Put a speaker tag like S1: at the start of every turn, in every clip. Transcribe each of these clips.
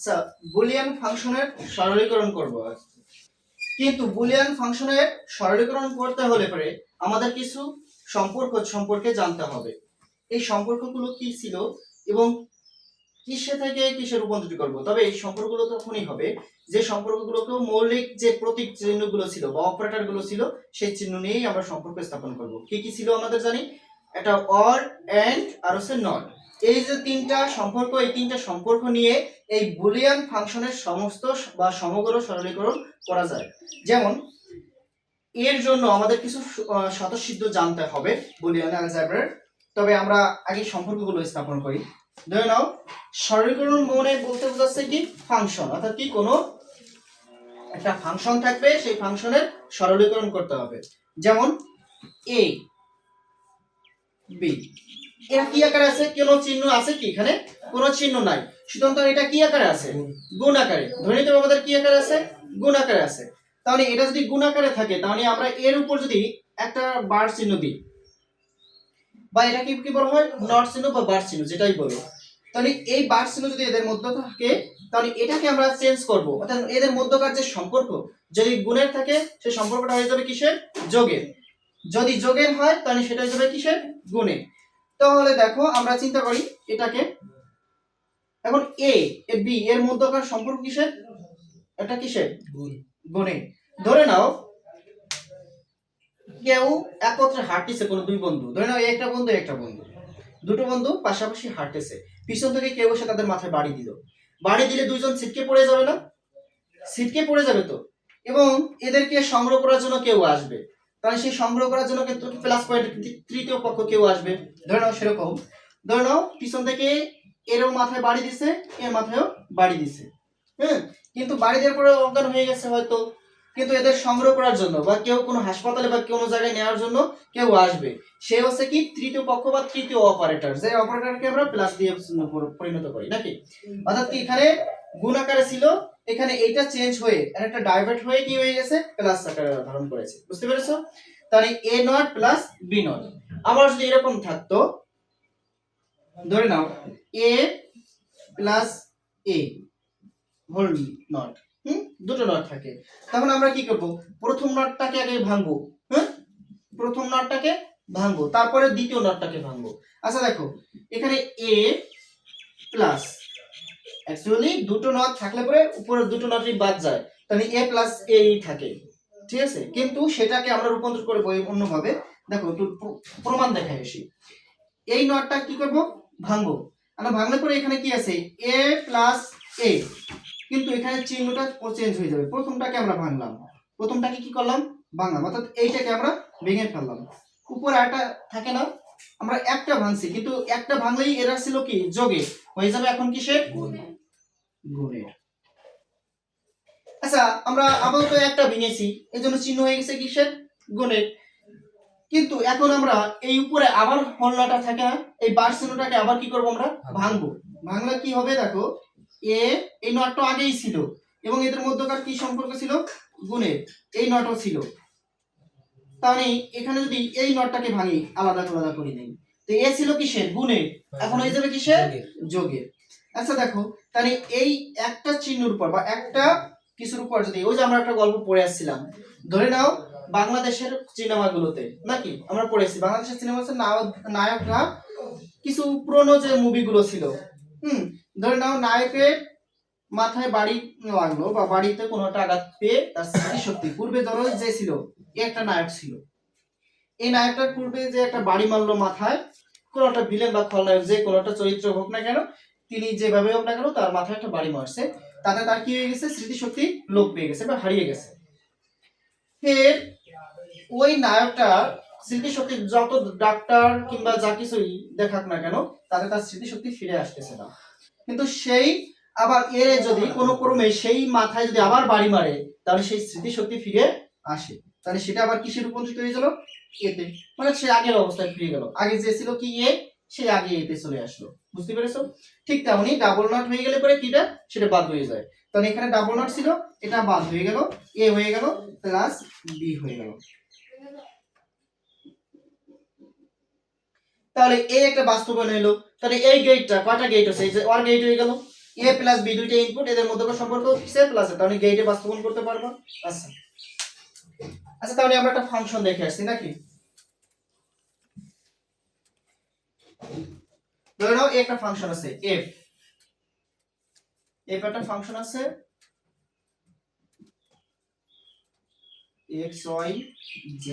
S1: আচ্ছা, বুলিয়ান ফাংশনের সরলীকরণ করব। কিন্তু বুলিয়ান ফাংশনের সরলীকরণ করতে হলে পরে আমাদের কিছু সম্পর্ক সম্পর্কে জানতে হবে। এই সম্পর্কগুলো কি ছিল এবং কিসে থেকে কিসে রূপান্তরিত করব। তবে এই সম্পর্কগুলো তখনই হবে যে সম্পর্কগুলোকে মৌলিক যে প্রতীক চিহ্নগুলো ছিল বা অপারেটর গুলো ছিল সেই চিহ্ন নিয়েই আমরা সম্পর্ক স্থাপন করব। কি কি ছিল আমাদের জানি? এটা অর, এন্ড আর হচ্ছে নট। এই যে তিনটা সম্পর্ক, এই তিনটা সম্পর্ক নিয়ে এই বুলিয়ান ফাংশনের সমস্ত বা সমগ্র সরলীকরণ করা যায়। যেমন এর জন্য আমাদের কিছু স্বতঃসিদ্ধ জানতে হবে বুলিয়ান অ্যালজেব্রার। তবে আমরা আগে সম্পর্কগুলো স্থাপন করি। ধরে নাও সরলীকরণ মনে বলতে বোঝাচ্ছে কি ফাংশন, অর্থাৎ কি কোনো একটা ফাংশন থাকবে, সেই ফাংশনের সরলীকরণ করতে হবে। যেমন a b, এর কি আকারে আছে? কোনো চিহ্ন আছে কি এখানে? কোনো চিহ্ন নাই, সুতরাং এটা কি আকারে আছে? গুণ আকারে। ধরে নিতে হবে আমাদের কি আকারে আছে? গুণ আকারে আছে। তাহলে এটা যদি গুণ আকারে থাকে তাহলে আমরা এর উপর যদি একটা বার চিহ্ন দিই, বা এটা কি কি বলা হয়? নট চিহ্ন বা বার চিহ্ন, যেটাই বলো, তাহলে এই বার চিহ্ন যদি এদের মধ্যে থাকে তাহলে এটাকে আমরা চেঞ্জ করব। অর্থাৎ এদের মধ্যকার যে সম্পর্ক যদি গুণের থাকে সেই সম্পর্কটা হয়ে যাবে কিসের? যোগের। যদি যোগের হয় তাহলে সেটা হয়ে যাবে কিসের? গুণের। তাহলে দেখো আমরা চিন্তা করি এটাকে, এখন এ এর বি এর মধ্যকার সম্পর্ক কিসের? এটা কিসের? গুণ। গুণের। ধরে নাও কেউ একত্রে হাঁটতেছে, কোনো দুই বন্ধু, ধরে নাও একটা বন্ধু একটা বন্ধু, দুটো বন্ধু পাশাপাশি হাঁটতেছে, পিছন থেকে কেউ এসে তাদের মাথায় বাড়ি দিল। বাড়ি দিলে দুইজন ছিটকে পড়ে যাবে না? ছিটকে পড়ে যাবে তো। এবং এদেরকে সংগ্রহ করার জন্য কেউ আসবে, তাহলে সেই সংগ্রহ করার জন্য কিন্তু প্লাস পয়েন্ট তৃতীয় পক্ষ কেউ আসবে। ধরে নাও সেরকম, ধরে নাও পিছন থেকে এরও মাথায় বাড়ি দিছে, এর মাথায়ও বাড়ি দিছে, হ্যাঁ, কিন্তু বাড়ি দেওয়ার পরে অজ্ঞান হয়ে গেছে হয়তো, কিন্তু এদের সংগ্রহ করার জন্য বা কেউ কোনো হাসপাতালে বা কোনো জায়গায় নেওয়ার জন্য কেউ আসবে, সে হচ্ছে কি তৃতীয় পক্ষ বা তৃতীয় অপারেটর, যে অপারেটরকে আমরা প্লাস দিয়ে পরিণত করি নাকি। অর্থাৎ কি এখানে গুণ আকারে ছিল, এখানে এইটা চেঞ্জ হয়ে একটা ডাইভার্ট হয়ে কি হয়ে গেছে? প্লাস আকারে ধারণ করেছে। বুঝতে পেরেছো? তাহলে এ নট প্লাস বি নট। আবার যদি এরকম থাকতো, ধরে নাও এ প্লাস এ হোল নট, দুটো নট থাকে, তখন আমরা কি করব? প্রথম নটটাকে আগে ভাঙবো, হ্যাঁ, প্রথম নটটাকে ভাঙবো, তারপরে দ্বিতীয় নটটাকে ভাঙবো। আচ্ছা দেখো এখানে এ প্লাস, অ্যাকচুয়ালি দুটো নট থাকলে পরে উপরের দুটো নটই বাদ যায়, তাহলে এ প্লাস এ থাকে, ঠিক আছে। কিন্তু সেটাকে আমরা রূপান্তর করব অন্যভাবে। দেখো একটু প্রমাণ দেখাই আসি। এই নটটা কি করব? ভাঙবো। আমরা ভাঙলে পরে এখানে কি আছে? এ প্লাস এ, কিন্তু এখানে চিহ্নটা চেঞ্জ হয়ে যাবে। প্রথমটাকে আমরা ভাঙলাম, প্রথমটাকে কি করলাম? ভাঙলাম, অর্থাৎ এইটাকে আমরা ভেঙে ফেললাম। উপরে একটা থাকে না, আমরা একটা ভাঙছি, কিন্তু একটা ভাঙলেই এরা ছিল কি? যোগে হয়ে যাবে এখন কিসের? গুণের। আচ্ছা আমরা আপাতত একটা ভেঙেছি, এই জন্য চিহ্ন হয়ে গেছে কিসের? গুণের। কিন্তু এখন আমরা এই উপরে আবার হলনাটা থাকে না, এই বার চিহ্নটাকে আবার কি করব? আমরা ভাঙবো। ভাঙলে কি হবে? দেখো এ, এই নটটা আগেই ছিল এবং এদের মধ্যকার কি সম্পর্ক ছিল? গুণের। এই নটও ছিল, তাহলে এখানে যদি এই নটটাকে ভাঙি, আলাদা আলাদা করে দেই, তো এ ছিল কিসের? গুণের, এখন হয়ে যাবে কিসের? যোগের। আচ্ছা দেখো তাহলে এই একটা চিহ্নের উপর বা একটা কিছুর উপর যদি, ওই যে আমরা একটা গল্প পড়ে আসছিলাম, ধরে নাও বাংলাদেশের সিনেমাগুলোতে নাকি আমরা পড়েছি, বাংলাদেশের সিনেমাতে নায়করা কিছু পুরনো যে মুভিগুলো ছিল, ধরে নাও নায়কের মাথায় বাড়ি লাগলো বা বাড়িতে কোনো একটা আঘাত পেয়ে তার স্মৃতিশক্তি, পূর্বে ধরো যে ছিল একটা নায়ক ছিল, এই নায়কটার পূর্বে যে একটা বাড়ি মারলো মাথায়, কোনো একটা ভিলেন বা খলনায়ক যে কোনো একটা চরিত্র হোক না কেন, তিনি যেভাবে হোক না কেন তার মাথায় একটা বাড়ি মারছে, তাতে তার কি হয়ে গেছে? স্মৃতিশক্তি লোপ পেয়ে গেছে বা হারিয়ে গেছে। ফের ওই নায়কটা স্মৃতিশক্তি যত ডাক্তার কিংবা যা কিছুই দেখাক না কেন, তাতে তার স্মৃতিশক্তি ফিরে আসতেছে না। কিন্তু সেই আবার এ যদি কোনো ক্রমে সেই মাথায় যদি আবার বাড়ি মারে, তাহলে সেই স্মৃতিশক্তি ফিরে আসে, তাহলে সেটা আবার কিসে রূপান্তরিত হয়ে গেল? এতে, মানে সে আগের অবস্থায় ফিরে গেল। আগে যে ছিল কি এ, সে আগে এতে চলে আসলো। বুঝতে পেরেছো? ঠিক তেমনি ডাবল নট হয়ে গেলে পরে কিটা? সেটা বাদ হয়ে যায়। তাহলে এখানে ডাবল নট ছিল, এটা বাদ হয়ে গেল, এ হয়ে গেল প্লাস বি হয়ে গেল। তাহলে এই একটা বাস্তবায়ন হলো। তাহলে এই গেটটা কয়টা গেট আছে? এই যে ওর গেট হয়ে গেল, a প্লাস b দুইটা ইনপুট, এদের মধ্যে সম্পর্ক হচ্ছে প্লাস, তাহলে গেটে বাস্তবায়ন করতে পারবো। আচ্ছা আচ্ছা, তাহলে আমরা একটা ফাংশন দেখে আসছি নাকি। ধরে নাও একটা ফাংশন আছে f, একটা ফাংশন আছে x y z,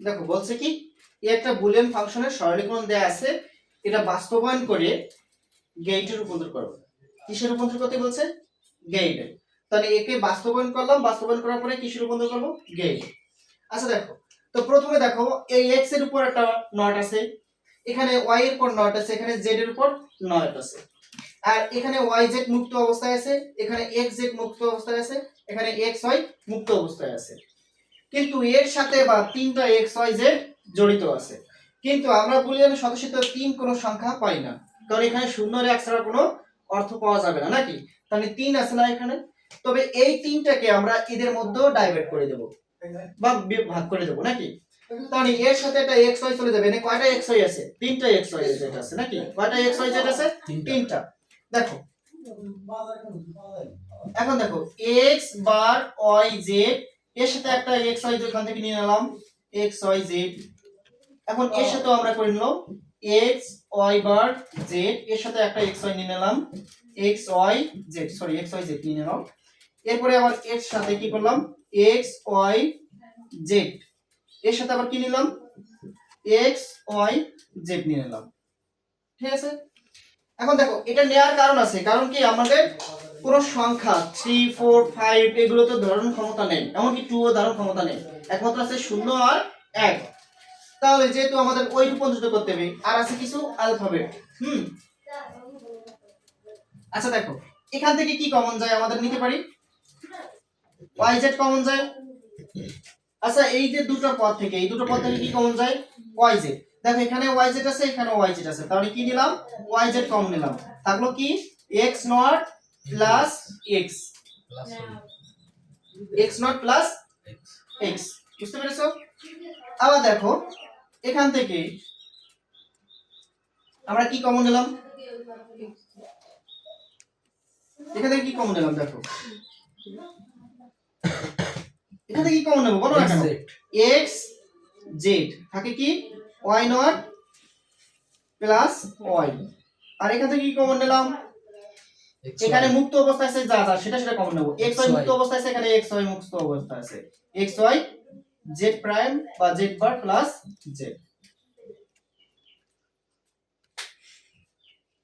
S1: দেখো বলছে কি একটা বুলিয়ান ফাংশনের সরলীকরণ দেয়া আছে, এটা বাস্তবায়ন করে গেটে রূপান্তর করো। কিসে রূপান্তর করতে বলছে? গেটে। তাহলে একে বাস্তবায়ন করলাম, বাস্তবায়ন করার পরে কিসে রূপান্তর করব? গেটে। আচ্ছা দেখো, তো প্রথমে দেখো এই x এর উপর একটা নট আছে, এখানে y এর উপর নট আছে, এখানে z এর উপর নট আছে, আর এখানে yz মুক্ত অবস্থায় আছে, এখানে xz মুক্ত অবস্থায় আছে, এখানে xy মুক্ত অবস্থায় আছে। কিন্তু এর সাথে বা তিনটা xyz জড়িত আছে, কিন্তু আমরা বুলিয়ানের স্বতঃসিদ্ধ 3 কোনো সংখ্যা পাই না, কারণ এখানে শূন্য এর এক ছাড়া কোনো অর্থ পাওয়া যাবে না নাকি। তাহলে 3 আছে না এখানে, তবে এই তিনটাকে আমরা এদের মধ্যে ডাইভাইড করে দেব বা ভাগ করে দেব নাকি। তাহলে এর সাথে একটা xy চলে যাবে, এখানে কয়টা xy আছে? তিনটা xyz আছে নাকি। কয়টা xyz আছে? তিনটা। দেখো এখন দেখো x বার y z, এর সাথে একটা xy z এখান থেকে নিয়ে নিলাম xyz, এখন এর সাথে আমরা করে নিলাম x y বার z, এর সাথে একটা xy নিয়ে নিলাম xyz, সরি xyz নিয়ে নিলাম। এরপরে আবার এর সাথে কি করলাম xyz, এর সাথে আবার কি নিলাম xyz নিয়ে নিলাম, ঠিক আছে। এখন দেখো এটা নেয়ার কারণ আছে, কারণ কি আমাদের কোন সংখ্যা 3 4 5 এগুলো তো ধারণ ক্ষমতা নেই, এমনকি 2 ও ধারণ ক্ষমতা নেই, একমাত্র আছে 0 আর 1। তাহলে যেহেতু আমাদের ওই রূপান্তরিত করতে হবে, আর আছে কিছু অ্যালফাবেট। আচ্ছা দেখো এখান থেকে কি কমন যায় আমাদের নিতে পারি, yz কমন যায়। আচ্ছা এই যে দুটো পদ থেকে, এই দুটো পদ থেকে কি কমন যায়? yz। দেখো এখানে yz আছে, এখানে yz আছে, তাহলে কি নিলাম? yz কমন নিলাম, থাকলো কি x not plus x, x not plus x, বুঝতে পেরেছো? আবার দেখো এখান থেকে আমরা কি কমন নিলাম, এখান থেকে কি কমন নিলাম, দেখো এখান থেকে কি কমন নেব বলো না কেন? x z থাকে কি y নট প্লাস y, আর এখান থেকে কি কমন নিলাম? এখানে মুক্ত অবস্থায় আছে যা যা সেটা সেটা কমন নেব। xy মুক্ত অবস্থায় আছে, এখানে xy মুক্ত অবস্থায় আছে, xy z প্রাইম বা z বার প্লাস z।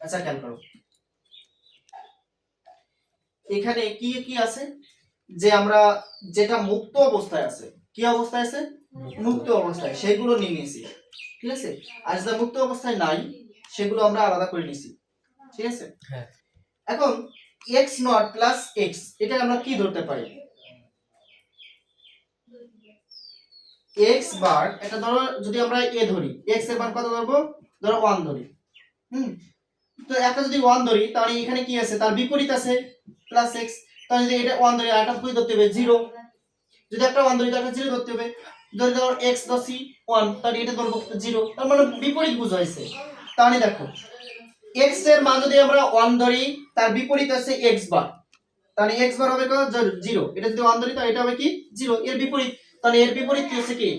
S1: আচ্ছা খেয়াল করো এখানে কি কি আছে, যে আমরা যেটা মুক্ত অবস্থায় আছে, কি অবস্থায় আছে? মুক্ত অবস্থায়, সেগুলো নিয়ে নিয়েছি, ঠিক আছে। আর যেটা মুক্ত অবস্থায় নাই সেগুলো আমরা আলাদা করে নিয়েছি, ঠিক আছে। হ্যাঁ এখন x নট প্লাস x, এটা আমরা কি ধরতে পারি? x বার, এটা ধরো যদি আমরা a ধরি, x এর মান কত ধরবো? ধরো 1 ধরি। তো একটা যদি 1 ধরি তাহলে এখানে কি আছে? তার বিপরীত আছে প্লাস x, তাহলে যদি এটা 1 ধরি আর এটা কি ধরতে হবে? 0। যদি একটা 1 ধরি তাহলে 0 ধরতে হবে। ধরে ধরো x ধরছি 1, তাহলে এটা ধরবো 0, তার মানে বিপরীত বুঝাইছে। তাহলে দেখো x এর মান যদি আমরা 1 ধরি, তার বিপরীত আছে x বার, তাহলে x বার হবে কত? 0। এটা যদি 1 ধরি তাহলে এটা হবে কি 0, এর বিপরীত। তাহলে এর বিপরীত কি হচ্ছে কি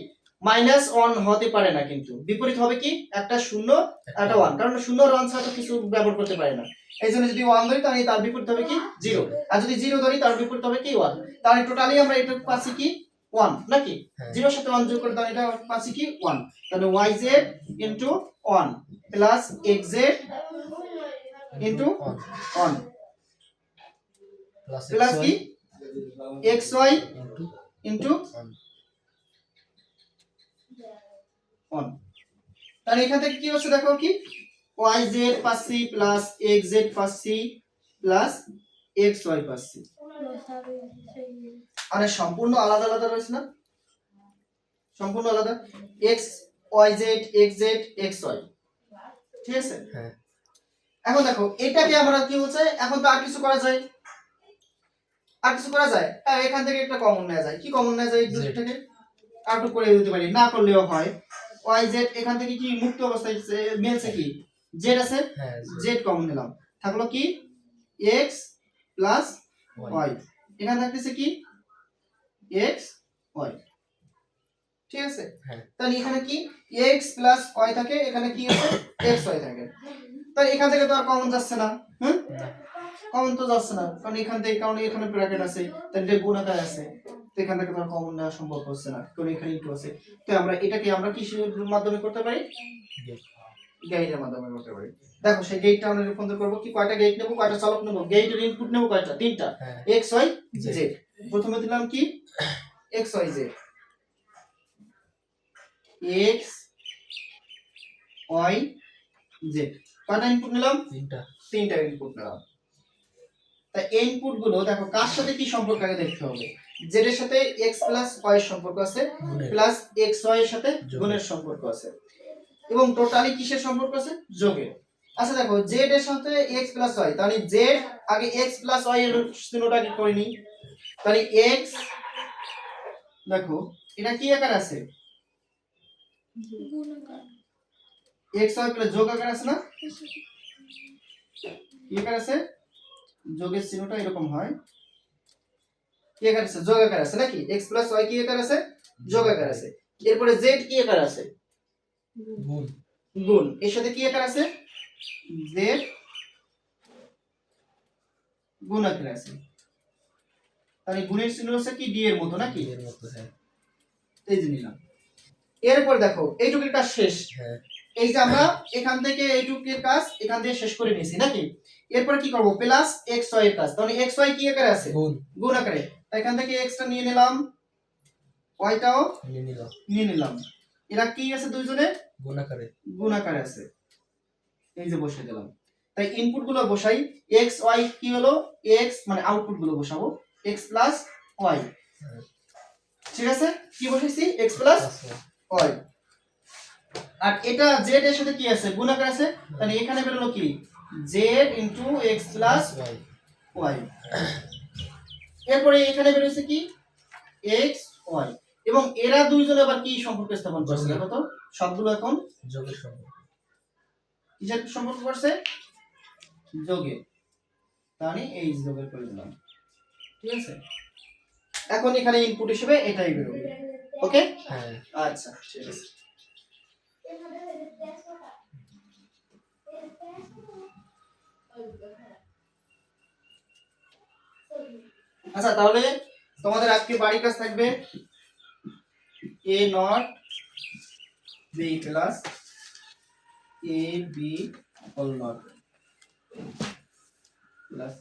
S1: -1 হতে পারে না, কিন্তু বিপরীত হবে কি একটা 0 একটা 1, কারণ 0 আর 1 ছাড়া তো কিছু ব্যবহার করতে পারে না। এইজন্য যদি 1 ধরি তাহলে তার বিপরীত হবে কি 0, আর যদি 0 ধরি তার বিপরীত হবে কি 1। তাহলে টোটালি আমরা এটা পাচ্ছি কি 1 নাকি। 0 এর সাথে 1 যোগ করে তাহলে এটা পাচ্ছি কি 1। তাহলে yz * 1 প্লাস xz * 1 প্লাস কি xy * 1। তাহলে এখান থেকে কি হচ্ছে দেখো কি yz পাচ্ছি প্লাস xz পাচ্ছি প্লাস xy পাচ্ছি, আরে সম্পূর্ণ আলাদা আলাদা রয়েছে না, সম্পূর্ণ আলাদা। x Y Z X Z X Y, ঠিক আছে।
S2: হ্যাঁ
S1: এখন দেখো এটাকে আমরা কি হচ্ছে, এখন তো আর কিছু করা যায়, আর কিছু করা যায়, এখান থেকে একটা কমন নেওয়া যায়, কি কমন নেওয়া যায় এই দুটো থেকে, আর একটু করে দিতে পারি, না করলেও হয়। ওয়াই জেড এখান থেকে কি মুক্ত অবস্থায় মিলছে, কি জেড আছে,
S2: হ্যাঁ
S1: জেড কমন নিলাম, থাকলো কি এক্স প্লাস
S2: ওয়াই
S1: ওয়াই, এখানে থাকতেছে কি এক্স ওয়াই, ঠিক আছে।
S2: হ্যাঁ
S1: তাহলে এখানে কি এক্স প্লাস ওয়াই থাকে, এখানে কি আছে এক্স ওয়াই থাকে, তাহলে এখান থেকে তো আর কমন যাচ্ছে না, হুম
S2: না
S1: কমন তো যাচ্ছে না, কারণ এখান থেকে, কারণ এখানে ব্র্যাকেট আছে, তাহলে এটা গুণাকার আছে, তো এখান থেকে তো আর কমন নেওয়া সম্ভব হচ্ছে না, কারণ এখানে ইনটু আছে। তো আমরা এটাকে আমরা কিসের মাধ্যমে করতে পারি, গেইটের মাধ্যমে করতে পারি। দেখো সেই গেইটটা আমরা রূপান্তর করব, কি কয়টা গেইট নেব, কয়টা চলক নেব, গেইটের ইনপুট নেব কয়টা, তিনটা,
S2: হ্যাঁ
S1: এক্স ওয়াই
S2: জেড
S1: জেড। প্রথমে দিলাম কি X Y Z, X Y Z, কয়টা ইনপুট নিলাম,
S2: তিনটা
S1: তিনটা ইনপুট নিলাম। তা এই ইনপুট গুলো দেখো কার সাথে কি সম্পর্ক আগে দেখতে হবে, জেড এর সাথে এক্স প্লাস ওয়াই এর সম্পর্ক আছে,
S2: গুণের
S1: প্লাস এক্স ওয়াই এর সাথে
S2: যোগের।
S1: গুণের সম্পর্ক আছে, এবং টোটালি কিসের সম্পর্ক আছে, যোগের। আচ্ছা দেখো জেড এর সাথে এক্স প্লাস ওয়াই, তাহলে জেড আগে এক্স প্লাস ওয়াই এর চিহ্নটা কি করে নিই, তাহলে এক্স, দেখো এটা কি আকার আছে, এক্স ওয়াই প্লাস যোগ আকার আছে না, কি আকার আছে, যোগের চিহ্নটা এরকম হয়, কি আকার আছে, যোগ আকার আছে নাকি, এক্স প্লাস ওয়াই কি আকার আছে, যোগ আকার আছে। এরপরে জেড কি আকার আছে,
S2: গুণ
S1: গুণ, এর সাথে কি আকার আছে, জেড গুণ আকার আছে, তাহলে গুণের চিহ্ন হচ্ছে কি ডি এর মতো নাকি,
S2: এর মতো হ্যাঁ
S1: এই যে নিলাম। এরপর দেখো এইটুকুর কাজ শেষ,
S2: হ্যাঁ
S1: এই যে আমরা এখান থেকে এইটুকুর কাজ এখান থেকে শেষ করে নিয়েছি নাকি। এরপর কি করব, প্লাস এক্স ওয়াই এর কাজ, তাহলে এক্স ওয়াই কি আকারে আছে,
S2: গুণ
S1: গুণ আকারে, তাই এখান থেকে এক্স টা নিয়ে নিলাম, ওয়াইটাও
S2: নিয়ে নিলাম
S1: নিয়ে নিলাম, এরা কি আছে দুইজনে
S2: গুণ আকারে
S1: গুণ আকারে আছে, এই যে বসিয়ে দিলাম। তাই ইনপুট গুলো বসাই, এক্স ওয়াই কি হলো, এক্স মানে আউটপুট গুলো বসাবো, এক্স প্লাস ওয়াই,
S2: হ্যাঁ
S1: ঠিক আছে, কি বসাইছি এক্স প্লাস
S2: প্লাস
S1: ওয়াই। আর এটা জেড এর সাথে কি আছে, গুণ আকার আছে, তাহলে এখানে বেরোলো কি Z into X plus
S2: Y
S1: Y. এরপরে এখানে বেরোছে কি এক্স ওয়াই, এবং এরা দুইজন আবার কি সম্পর্ক স্থাপন করছে, দেখো তো সবগুলো এখন
S2: যোগের সম্পর্ক
S1: কিসের সম্পর্ক করছে, যোগে, তাহলে এই যোগের করে দিলাম, ঠিক আছে। এখন এখানে ইনপুট হিসেবে এটাই বেরোবে, ওকে,
S2: হ্যাঁ
S1: আচ্ছা ঠিক আছে। আচ্ছা তাহলে তোমাদের আজকে বাড়ির কাজ থাকবে A not B plus A B whole not plus,